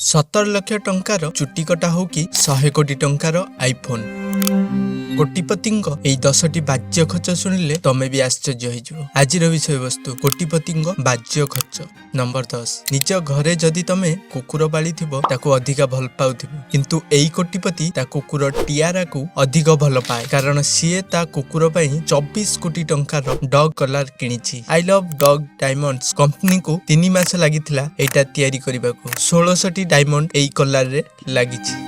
17 लाख टंकार चुटी कटा हो कि 100 कोटी टंकार आईफोन। कोटिपतिंग एई 10टी बाज्य खर्च शुणिले तमे भी आश्चर्य हो। आज विषय वस्तु कोटिपतिंग बाज्य खर्च। नंबर 10, निज घरे जदि तमे कुकुर पाली ताकू अधिका भल पाउथिबो, किंतु एई कोटिपति ता कुकुर टियारा को अधिक भल पाए, कारण सीए ता कुकुर पई 24 कोटी टंकार डॉग कलर किनिछि। I love dog diamonds company को 3 मास लागिथिला एटा तयारी करिबाकू। 1600 डायमंड एई कलर रे लागिछि।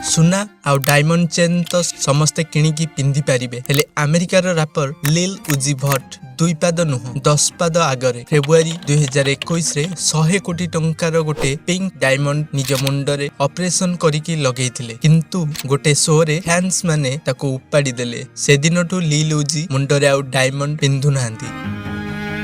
सुना आउ डायमंड चेन तो समस्ते किणिकी पिंधि पारिबे, हेले अमेरिकार रैपर लिल उजी भट्ट 2 पाद नुह 10 पाद आगरे फेब्रुआरी 2021 रे 100 कोटी टंकार गोटे पिंक डायमंड निज मुंडरे ऑपरेशन करिकी लगेइथिले, किंतु गोटे शो रे फैंस माने ताको उपाड़ी देले। से दिनटू लिल उजी मुंडरे आउ डायमंड पिंधु नांती।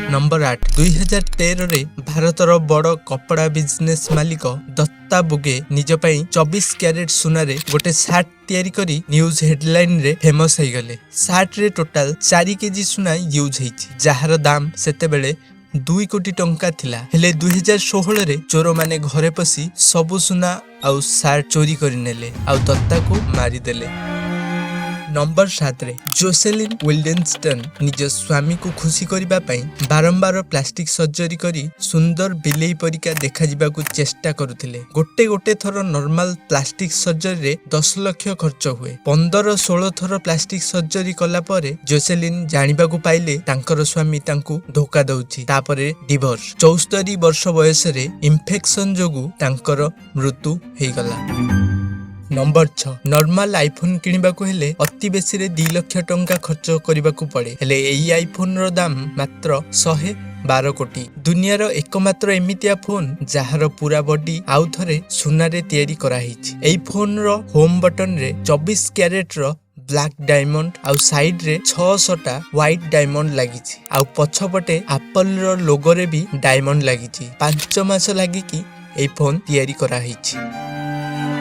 नंबर 8, 2013 रे भारतर बड़ कपड़ा बिजनेस मालिक दत्ता बुगे निज पई 24 कैरेट सुना रे गोटे सार्ट तैयारी करी न्यूज हेडलाइन रे फेमस हो गले। सार्ट रे टोटाल 4 केजी सुना यूज होईछि, जहार दाम सेते बेले 2 कोटी टंका थिला। हेले 2016 रे चोर माने घरे पसी सबु सुना आउ सार्ट चोरी करि नेले आउ दत्ता को मारी देले। नंबर 7 रे जोसेलिन विल्डेनस्टन निज स्वामी को खुशी करिबा पई बारंबार प्लास्टिक सर्जरी करी सुंदर बिलेई परिका देखा जिबा को चेष्टा करुथिले। गोटे थर नॉर्मल प्लास्टिक सर्जरी रे 10 लाख खर्च हुए। 15-16 थर प्लास्टिक सर्जरी कला परे जोसेलिन जानिबा को पाइले तांकर स्वामी तांकू धोखा दउछि। तापरे डिवोर्स। 74 वर्ष बयस रे इन्फेक्शन जोगु तांकर मृत्यु हेई गला। नंबर 6, नॉर्मल आईफोन किनिबा को हेले अति बेसी रे 2 लाख टंका खर्च करिबा को पड़े, हेले एई आईफोन रो दाम मात्र 112 कोटी। दुनियार एकमात्र एमितिया फोन जहार पूरा बॉडी आउ थरे सुना रे तयारी करा हिछि। एई फोन रो होम बटन रे 24 कैरेट रो ब्लैक डायमंड आउ साइड रे 600टा व्हाइट डायमंड लागिछि, आउ पछपटे एप्पल रो लोगो रे भी डायमंड लागिछि। 5 मास लागि कि एई फोन तयारी करा हिछि।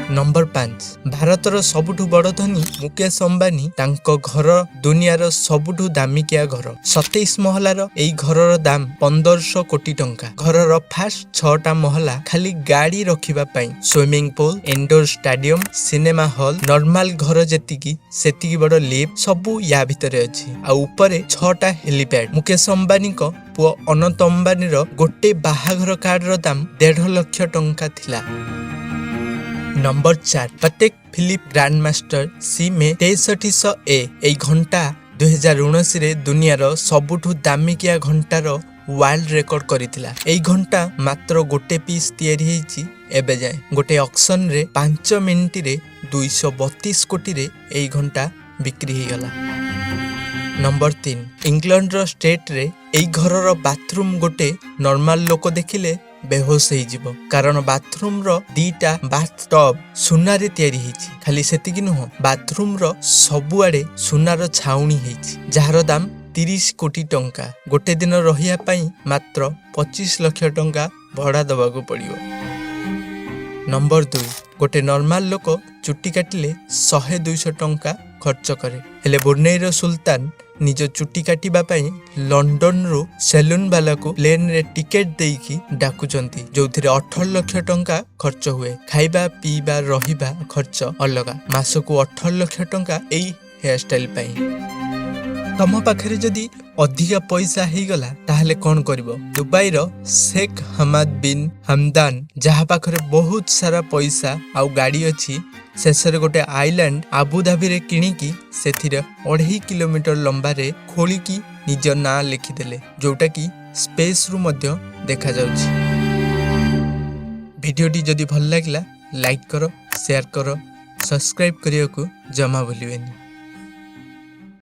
नंबर 5, भारतर सबुठु बड़ धनी मुकेश अंबानी तांको घर दुनियार सबुठु दामिकिया घर 27 महलार एई घरर दाम 1500 कोटी टंका। घरर फास्ट 6टा महला खाली गाड़ी रखिबा पई swimming pool, indoor stadium, cinema hall, normal घर जेतिकी सेतिकी बड़ लिफ्ट सबु या भितरे अछि, आ ऊपरे 6टा हेलीपैड। मुकेश अंबानी को पुओ अनंत अंबानी रो गोटे बाहाघर कार्ड रो दाम 1.5 लाख टंका थिला। नंबर 4, पटेक फिलिप ग्रैंड मास्टर सी में 6300A एई घंटा 2019 रे दुनियार सबुठु दामिकिया घंटार वर्ल्ड रिकॉर्ड करिथिला। एई घंटा मात्र गोटे पीस तयारी हेछि एबे जाय। गोटे ऑक्शन रे 5 मिनिट रे 232 कोटी रे एई घंटा बिक्री हे गला। नंबर 3, इंग्लैंड रो स्टेट रे एई घरर बाथरूम गोटे नॉर्मल लोक देखिले बेहोश हो जिवो, कारण बाथरूम रो 2टा बाथ टब सुना रे तयारी हेछि। खाली सेतिकी नुह, बाथरूम रो सबु आडे सुनार छाउनी हेछि, जहार दाम 30 कोटी टंका। गोटे दिन रहिया पई मात्र 25 लाख टंका भड़ा दबाको पड़ियो। नंबर 2, गोटे नॉर्मल लोक चुट्टी काटिले 100-200 टंका खर्च करे, हेले ब्रुनेईर सुल्तान निज चुट्टी काटिबा पई लंडन रो सैलून वाला को प्लेन रे टिकेट देइकी डाकुचंती, जोथिरे 18 लाख टंका खर्च हुए। खाइबा पीबा रहिबा खर्च अलगा। मासको 18 लाख टंका एई हेयर स्टाइल पई। तम पाखरे जदि अधिका पैसा ही गला ताहले कोन करबो? दुबई रो शेख हमाद बिन हमदान जहा पाखरे बहुत सारा पैसा आउ गाड़ी अछि, शेषरे गोटे आइलैंड आबुधाबी रे किणिकी सेथिरे 2.5 किलोमीटर लंबा रे खोलिकी निज ना लिखिदेले, जोटा की स्पेस रु मध्य देखा जाउछि। वीडियोटी जदि भल लागला लाइक करो, शेयर करो, सब्सक्राइब करियो को जमा भूलिबेनी।